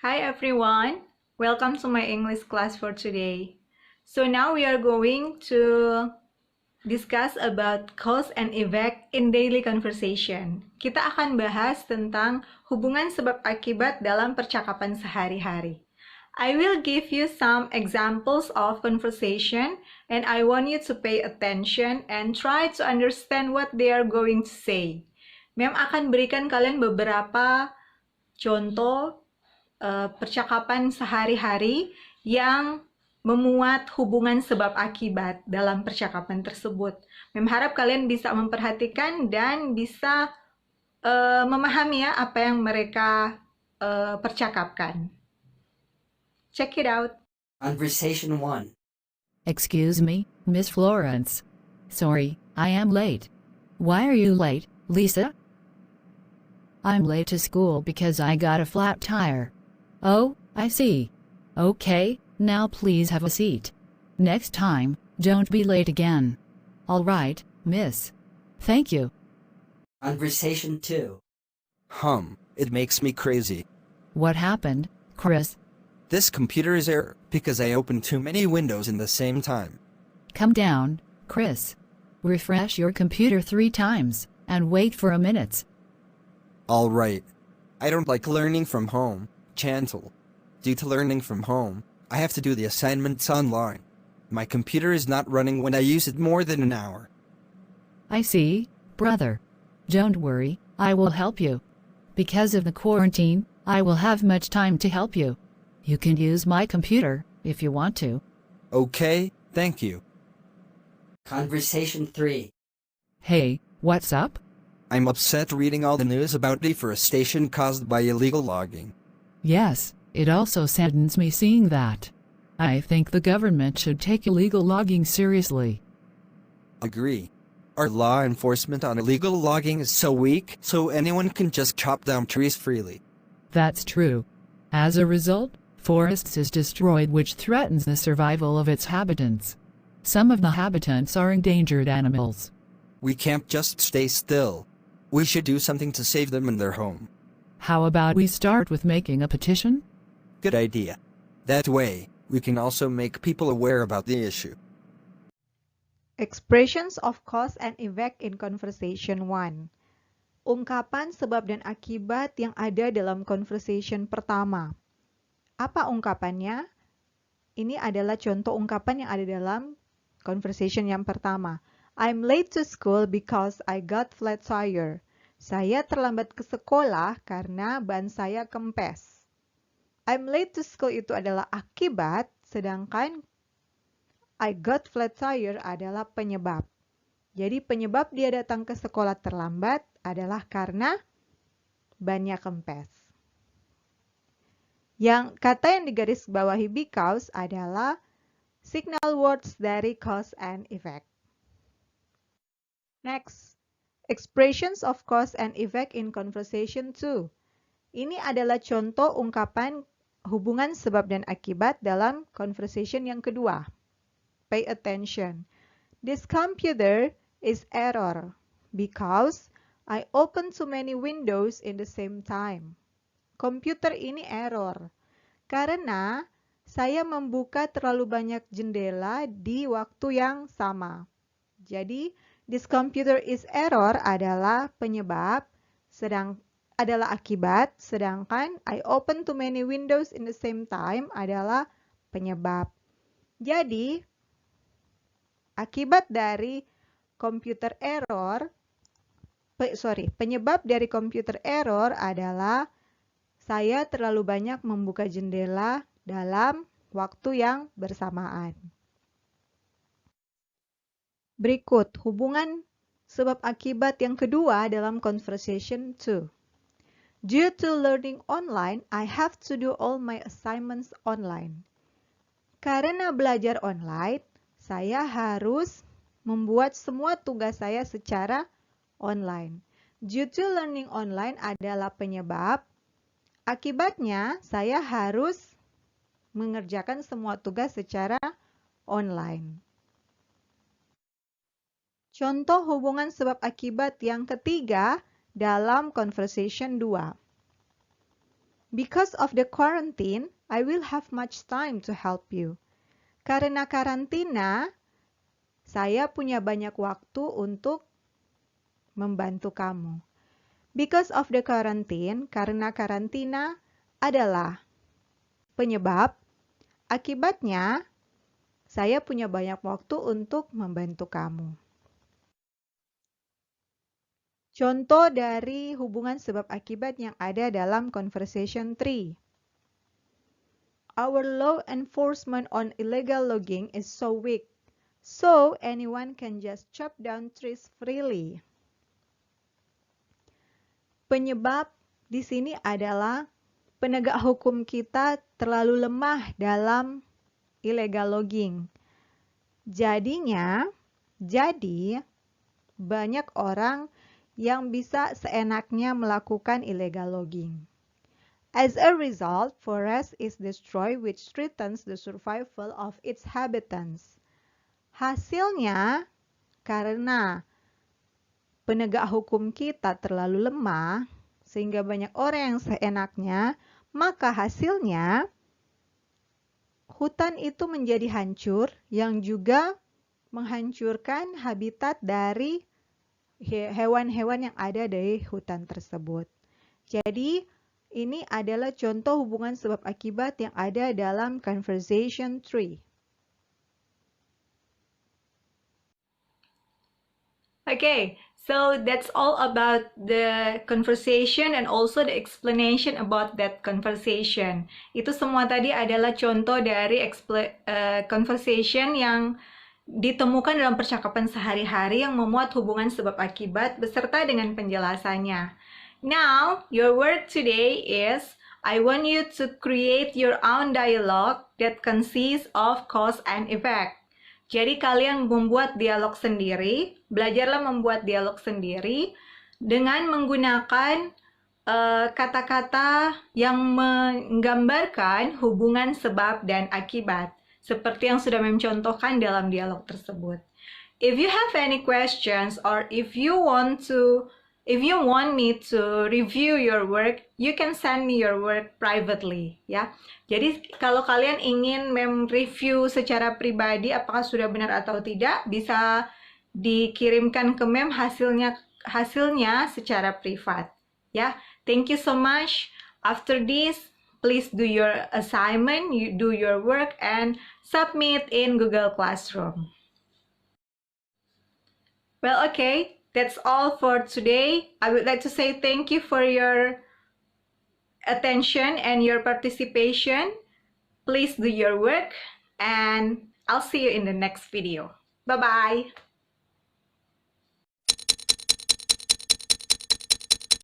Hi everyone, welcome to my English class for today. So now we are going to discuss about cause and effect in daily conversation. Kita akan bahas tentang hubungan sebab akibat dalam percakapan sehari-hari. I will give you some examples of conversation and I want you to pay attention and try to understand what they are going to say. Mem akan berikan kalian beberapa contoh percakapan sehari-hari yang memuat hubungan sebab akibat dalam percakapan tersebut. Mem harap kalian bisa memperhatikan dan bisa memahami ya apa yang mereka percakapkan. Check it out. Conversation 1. Excuse me, Miss Florence. Sorry, I am late. Why are you late, Lisa? I'm late to school because I got a flat tire. Oh, I see. Okay, now please have a seat. Next time, don't be late again. All right, miss. Thank you. Conversation 2. It makes me crazy. What happened, Chris? This computer is error because I opened too many windows in the same time. Come down, Chris. Refresh your computer 3 times, and wait for a minute. Alright. I don't like learning from home, Chantal. Due to learning from home, I have to do the assignments online. My computer is not running when I use it more than an hour. I see, brother. Don't worry, I will help you. Because of the quarantine, I will have much time to help you. You can use my computer, if you want to. Okay, thank you. Conversation 3. Hey, what's up? I'm upset reading all the news about deforestation caused by illegal logging. Yes, it also saddens me seeing that. I think the government should take illegal logging seriously. Agree. Our law enforcement on illegal logging is so weak, so anyone can just chop down trees freely. That's true. As a result, forests is destroyed, which threatens the survival of its habitants. Some of the habitants are endangered animals. We can't just stay still. We should do something to save them in their home. How about we start with making a petition? Good idea. That way, we can also make people aware about the issue. Expressions of cause and effect in conversation 1. Ungkapan sebab dan akibat yang ada dalam conversation pertama. Apa ungkapannya? Ini adalah contoh ungkapan yang ada dalam conversation yang pertama. I'm late to school because I got flat tire. Saya terlambat ke sekolah karena ban saya kempes. I'm late to school itu adalah akibat, sedangkan I got flat tire adalah penyebab. Jadi penyebab dia datang ke sekolah terlambat adalah karena bannya kempes. Yang kata yang digaris bawahi because adalah signal words dari cause and effect. Next, expressions of cause and effect in conversation 2. Ini adalah contoh ungkapan hubungan sebab dan akibat dalam conversation yang kedua. Pay attention. This computer is error because I open too many windows in the same time. Komputer ini error karena saya membuka terlalu banyak jendela di waktu yang sama. Jadi, this computer is error adalah penyebab, adalah akibat, sedangkan I open too many windows in the same time adalah penyebab. Jadi, akibat dari komputer error, penyebab dari komputer error adalah saya terlalu banyak membuka jendela dalam waktu yang bersamaan. Berikut hubungan sebab akibat yang kedua dalam conversation 2. Due to learning online, I have to do all my assignments online. Karena belajar online, saya harus membuat semua tugas saya secara online. Due to learning online adalah penyebab. Akibatnya, saya harus mengerjakan semua tugas secara online. Contoh hubungan sebab akibat yang ketiga dalam conversation 2. Because of the quarantine, I will have much time to help you. Karena karantina, saya punya banyak waktu untuk membantu kamu. Because of the quarantine, karena karantina adalah penyebab, akibatnya saya punya banyak waktu untuk membantu kamu. Contoh dari hubungan sebab akibat yang ada dalam conversation 3. Our law enforcement on illegal logging is so weak, so anyone can just chop down trees freely. Penyebab di sini adalah penegak hukum kita terlalu lemah dalam illegal logging. Jadi banyak orang yang bisa seenaknya melakukan illegal logging. As a result, forest is destroyed which threatens the survival of its inhabitants. Hasilnya, karena penegak hukum kita terlalu lemah, sehingga banyak orang yang seenaknya, maka hasilnya hutan itu menjadi hancur yang juga menghancurkan habitat dari hewan-hewan yang ada di hutan tersebut. Jadi, ini adalah contoh hubungan sebab akibat yang ada dalam conversation 3. Okay, so that's all about the conversation and also the explanation about that conversation. Itu semua tadi adalah contoh dari conversation yang ditemukan dalam percakapan sehari-hari yang memuat hubungan sebab akibat beserta dengan penjelasannya. Now, your work today is, I want you to create your own dialogue that consists of cause and effect. Jadi kalian membuat dialog sendiri, belajarlah membuat dialog sendiri dengan menggunakan kata-kata yang menggambarkan hubungan sebab dan akibat. Seperti yang sudah mencontohkan dalam dialog tersebut. If you have any questions or if you want me to review your work, you can send me your work privately, ya. Jadi kalau kalian ingin review secara pribadi apakah sudah benar atau tidak, bisa dikirimkan ke mem hasilnya secara privat, ya. Thank you so much. After this, please do your assignment, you do your work, and submit in Google Classroom. Well, okay, that's all for today. I would like to say thank you for your attention and your participation. Please do your work, and I'll see you in the next video. Bye-bye.